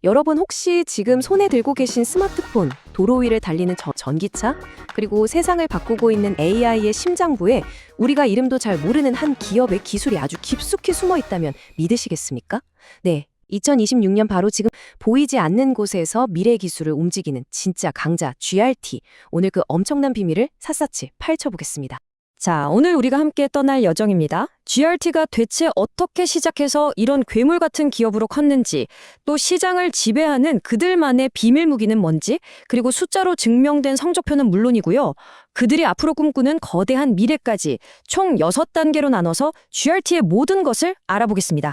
여러분 혹시 지금 손에 들고 계신 스마트폰, 도로 위를 달리는 전기차, 그리고 세상을 바꾸고 있는 AI의 심장부에 우리가 이름도 잘 모르는 한 기업의 기술이 아주 깊숙이 숨어 있다면 믿으시겠습니까? 네, 2026년 바로 지금 보이지 않는 곳에서 미래 기술을 움직이는 진짜 강자 GRT. 오늘 그 엄청난 비밀을 샅샅이 파헤쳐보겠습니다. 자, 오늘 우리가 함께 떠날 여정입니다. GRT가 대체 어떻게 시작해서 이런 괴물 같은 기업으로 컸는지, 또 시장을 지배하는 그들만의 비밀 무기는 뭔지, 그리고 숫자로 증명된 성적표는 물론이고요. 그들이 앞으로 꿈꾸는 거대한 미래까지 총 6단계로 나눠서 GRT의 모든 것을 알아보겠습니다.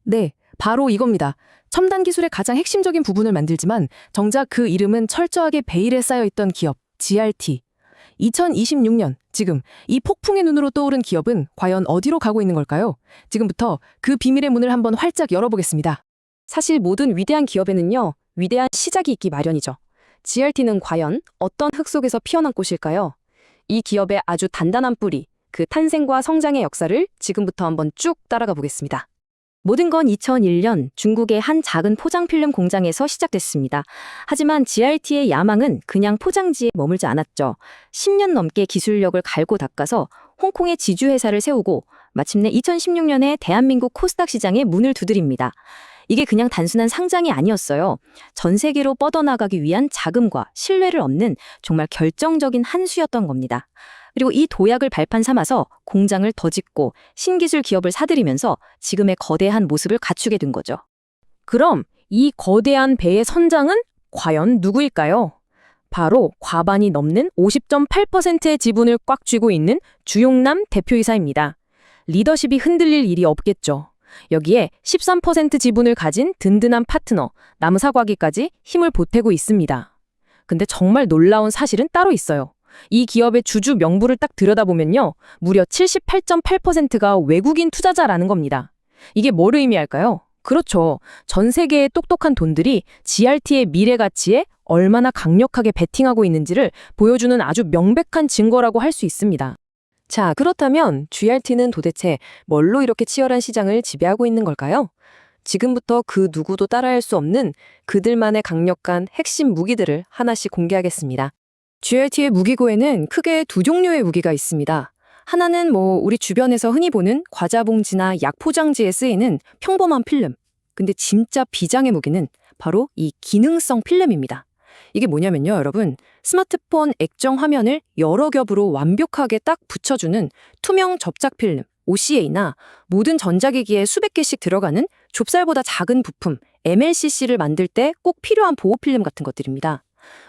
네, 바로 이겁니다. 첨단 기술의 가장 핵심적인 부분을 만들지만 정작 그 이름은 철저하게 베일에 쌓여있던 기업, GRT. 2026년, 지금 이 폭풍의 눈으로 떠오른 기업은 과연 어디로 가고 있는 걸까요? 지금부터 그 비밀의 문을 한번 활짝 열어보겠습니다. 사실 모든 위대한 기업에는요, 위대한 시작이 있기 마련이죠. GRT는 과연 어떤 흙 속에서 피어난 꽃일까요? 이 기업의 아주 단단한 뿌리, 그 탄생과 성장의 역사를 지금부터 한번 쭉 따라가 보겠습니다. 모든 건 2001년 중국의 한 작은 포장 필름 공장에서 시작됐습니다. 하지만 GRT의 야망은 그냥 포장지에 머물지 않았죠. 10년 넘게 기술력을 갈고 닦아서 홍콩에 지주회사를 세우고 마침내 2016년에 대한민국 코스닥 시장에 문을 두드립니다. 이게 그냥 단순한 상장이 아니었어요. 전 세계로 뻗어나가기 위한 자금과 신뢰를 얻는 정말 결정적인 한 수였던 겁니다. 그리고 이 도약을 발판 삼아서 공장을 더 짓고 신기술 기업을 사들이면서 지금의 거대한 모습을 갖추게 된 거죠. 그럼 이 거대한 배의 선장은 과연 누구일까요? 바로 과반이 넘는 50.8%의 지분을 꽉 쥐고 있는 주용남 대표이사입니다. 리더십이 흔들릴 일이 없겠죠. 여기에 13% 지분을 가진 든든한 파트너 남사과기까지 힘을 보태고 있습니다. 근데 정말 놀라운 사실은 따로 있어요. 이 기업의 주주 명부를 딱 들여다보면요, 무려 78.8%가 외국인 투자자라는 겁니다. 이게 뭘 의미할까요? 그렇죠. 전 세계의 똑똑한 돈들이 GRT의 미래 가치에 얼마나 강력하게 베팅하고 있는지를 보여주는 아주 명백한 증거라고 할 수 있습니다. 자, 그렇다면 GRT는 도대체 뭘로 이렇게 치열한 시장을 지배하고 있는 걸까요? 지금부터 그 누구도 따라할 수 없는 그들만의 강력한 핵심 무기들을 하나씩 공개하겠습니다. GRT의 무기고에는 크게 두 종류의 무기가 있습니다. 하나는 우리 주변에서 흔히 보는 과자 봉지나 약 포장지에 쓰이는 평범한 필름. 근데 진짜 비장의 무기는 바로 이 기능성 필름입니다. 이게 뭐냐면요, 여러분. 스마트폰 액정 화면을 여러 겹으로 완벽하게 딱 붙여주는 투명 접착 필름, OCA나 모든 전자기기에 수백 개씩 들어가는 좁쌀보다 작은 부품, MLCC를 만들 때 꼭 필요한 보호 필름 같은 것들입니다.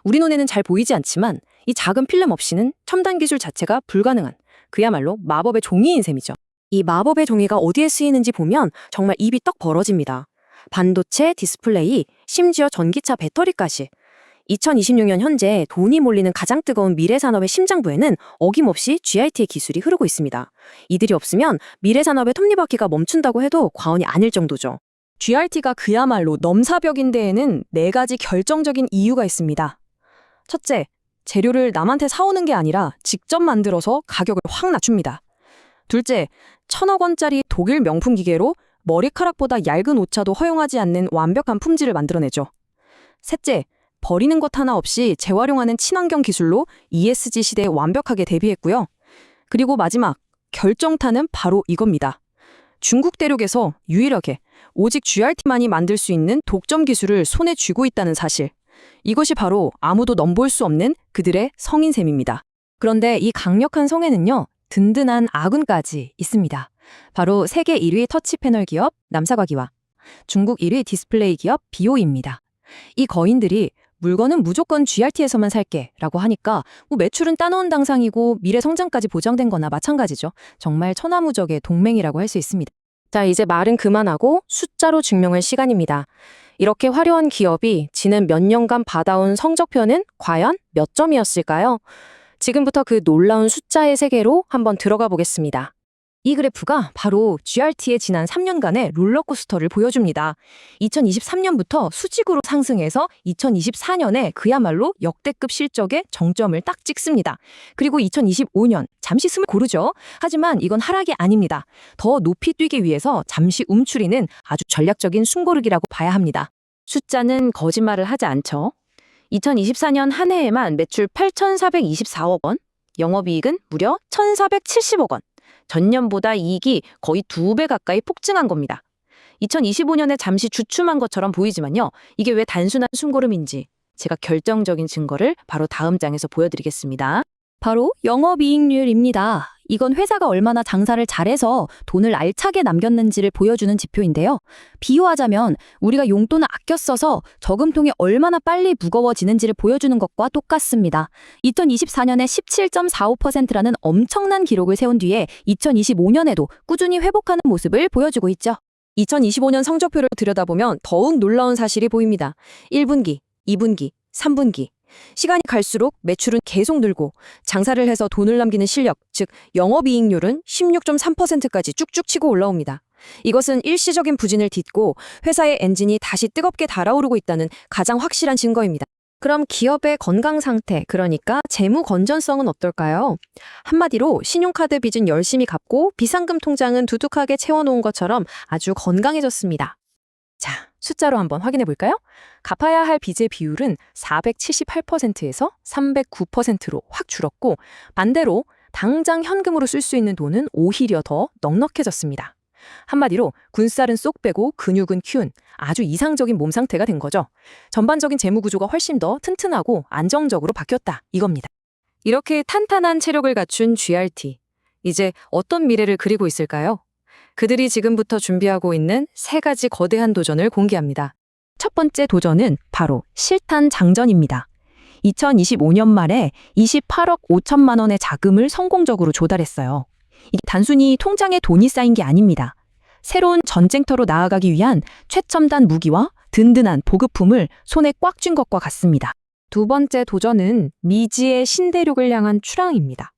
우리 눈에는 잘 보이지 않지만 이 작은 필름 없이는 첨단 기술 자체가 불가능한 그야말로 마법의 종이인 셈이죠. 이 마법의 종이가 어디에 쓰이는지 보면 정말 입이 떡 벌어집니다. 반도체, 디스플레이, 심지어 전기차 배터리까지. 2026년 현재 돈이 몰리는 가장 뜨거운 미래 산업의 심장부에는 어김없이 GRT의 기술이 흐르고 있습니다. 이들이 없으면 미래 산업의 톱니바퀴가 멈춘다고 해도 과언이 아닐 정도죠. GRT가 그야말로 넘사벽인 데에는 4가지 결정적인 이유가 있습니다. 첫째, 재료를 남한테 사오는 게 아니라 직접 만들어서 가격을 확 낮춥니다. 둘째, 1,000억 원짜리 독일 명품 기계로 머리카락보다 얇은 오차도 허용하지 않는 완벽한 품질을 만들어내죠. 셋째, 버리는 것 하나 없이 재활용하는 친환경 기술로 ESG 시대에 완벽하게 대비했고요. 그리고 마지막, 결정타는 바로 이겁니다. 중국 대륙에서 유일하게 오직 GRT만이 만들 수 있는 독점 기술을 손에 쥐고 있다는 사실. 이것이 바로 아무도 넘볼 수 없는 그들의 성인 셈입니다. 그런데 이 강력한 성에는요, 든든한 아군까지 있습니다. 바로 세계 1위 터치 패널 기업 남사과기와 중국 1위 디스플레이 기업 BOE입니다. 이 거인들이 물건은 무조건 GRT에서만 살게 라고 하니까 매출은 따놓은 당상이고 미래 성장까지 보장된 거나 마찬가지죠. 정말 천하무적의 동맹이라고 할 수 있습니다. 자, 이제 말은 그만하고 숫자로 증명할 시간입니다. 이렇게 화려한 기업이 지난 몇 년간 받아온 성적표는 과연 몇 점이었을까요? 지금부터 그 놀라운 숫자의 세계로 한번 들어가 보겠습니다. 이 그래프가 바로 GRT의 지난 3년간의 롤러코스터를 보여줍니다. 2023년부터 수직으로 상승해서 2024년에 그야말로 역대급 실적의 정점을 딱 찍습니다. 그리고 2025년 잠시 숨을 고르죠. 하지만 이건 하락이 아닙니다. 더 높이 뛰기 위해서 잠시 움츠리는 아주 전략적인 숨고르기라고 봐야 합니다. 숫자는 거짓말을 하지 않죠. 2024년 한 해에만 매출 8,424억 원, 영업이익은 무려 1,470억 원. 전년보다 이익이 거의 2배 가까이 폭증한 겁니다. 2025년에 잠시 주춤한 것처럼 보이지만요. 이게 왜 단순한 숨고름인지 제가 결정적인 증거를 바로 다음 장에서 보여드리겠습니다. 바로 영업이익률입니다. 이건 회사가 얼마나 장사를 잘해서 돈을 알차게 남겼는지를 보여주는 지표인데요. 비유하자면 우리가 용돈을 아껴 써서 저금통이 얼마나 빨리 무거워지는지를 보여주는 것과 똑같습니다. 2024년에 17.45%라는 엄청난 기록을 세운 뒤에 2025년에도 꾸준히 회복하는 모습을 보여주고 있죠. 2025년 성적표를 들여다보면 더욱 놀라운 사실이 보입니다. 1분기, 2분기, 3분기. 시간이 갈수록 매출은 계속 늘고 장사를 해서 돈을 남기는 실력, 즉 영업이익률은 16.3%까지 쭉쭉 치고 올라옵니다. 이것은 일시적인 부진을 딛고 회사의 엔진이 다시 뜨겁게 달아오르고 있다는 가장 확실한 증거입니다. 그럼 기업의 건강 상태, 그러니까 재무 건전성은 어떨까요? 한마디로 신용카드 빚은 열심히 갚고 비상금 통장은 두둑하게 채워놓은 것처럼 아주 건강해졌습니다. 자, 숫자로 한번 확인해 볼까요? 갚아야 할 빚의 비율은 478%에서 309%로 확 줄었고, 반대로 당장 현금으로 쓸 수 있는 돈은 오히려 더 넉넉해졌습니다. 한마디로 군살은 쏙 빼고 근육은 키운 아주 이상적인 몸 상태가 된 거죠. 전반적인 재무 구조가 훨씬 더 튼튼하고 안정적으로 바뀌었다, 이겁니다. 이렇게 탄탄한 체력을 갖춘 GRT. 이제 어떤 미래를 그리고 있을까요? 그들이 지금부터 준비하고 있는 3가지 거대한 도전을 공개합니다. 첫 번째 도전은 바로 실탄 장전입니다. 2025년 말에 28억 5천만 원의 자금을 성공적으로 조달했어요. 이게 단순히 통장에 돈이 쌓인 게 아닙니다. 새로운 전쟁터로 나아가기 위한 최첨단 무기와 든든한 보급품을 손에 꽉 쥔 것과 같습니다. 두 번째 도전은 미지의 신대륙을 향한 출항입니다.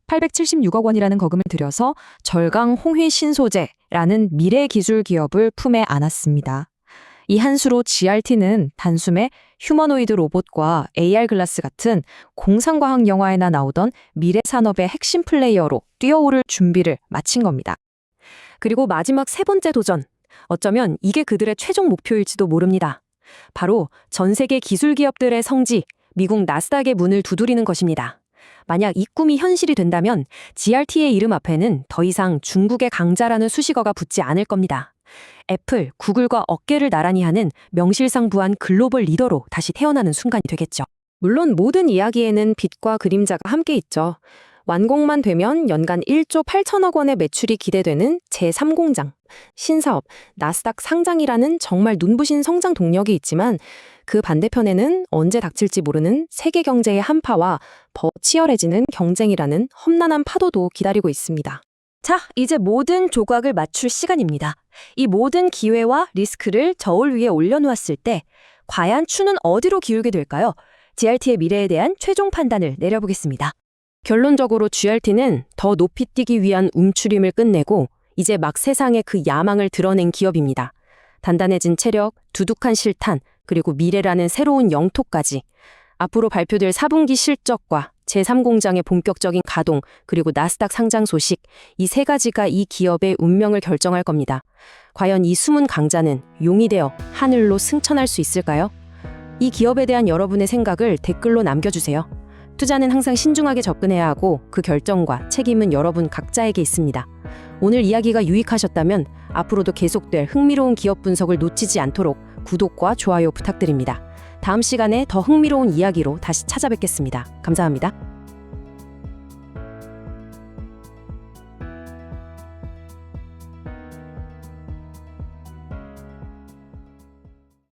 876억 원이라는 거금을 들여서 절강 홍휘 신소재라는 미래 기술 기업을 품에 안았습니다. 이 한 수로 GRT는 단숨에 휴머노이드 로봇과 AR 글라스 같은 공상과학 영화에나 나오던 미래 산업의 핵심 플레이어로 뛰어오를 준비를 마친 겁니다. 그리고 마지막 3번째 도전. 어쩌면 이게 그들의 최종 목표일지도 모릅니다. 바로 전 세계 기술 기업들의 성지, 미국 나스닥의 문을 두드리는 것입니다. 만약 이 꿈이 현실이 된다면 GRT의 이름 앞에는 더 이상 중국의 강자라는 수식어가 붙지 않을 겁니다. 애플, 구글과 어깨를 나란히 하는 명실상부한 글로벌 리더로 다시 태어나는 순간이 되겠죠. 물론 모든 이야기에는 빛과 그림자가 함께 있죠. 완공만 되면 연간 1조 8천억 원의 매출이 기대되는 제3공장, 신사업, 나스닥 상장이라는 정말 눈부신 성장 동력이 있지만 그 반대편에는 언제 닥칠지 모르는 세계 경제의 한파와 더 치열해지는 경쟁이라는 험난한 파도도 기다리고 있습니다. 자, 이제 모든 조각을 맞출 시간입니다. 이 모든 기회와 리스크를 저울 위에 올려놓았을 때 과연 추는 어디로 기울게 될까요? GRT의 미래에 대한 최종 판단을 내려보겠습니다. 결론적으로 GRT는 더 높이 뛰기 위한 움츠림을 끝내고 이제 막 세상에 그 야망을 드러낸 기업입니다. 단단해진 체력, 두둑한 실탄, 그리고 미래라는 새로운 영토까지. 앞으로 발표될 4분기 실적과 제3공장의 본격적인 가동, 그리고 나스닥 상장 소식, 이 3가지가 이 기업의 운명을 결정할 겁니다. 과연 이 숨은 강자는 용이 되어 하늘로 승천할 수 있을까요? 이 기업에 대한 여러분의 생각을 댓글로 남겨주세요. 투자는 항상 신중하게 접근해야 하고 그 결정과 책임은 여러분 각자에게 있습니다. 오늘 이야기가 유익하셨다면 앞으로도 계속될 흥미로운 기업 분석을 놓치지 않도록 구독과 좋아요 부탁드립니다. 다음 시간에 더 흥미로운 이야기로 다시 찾아뵙겠습니다. 감사합니다.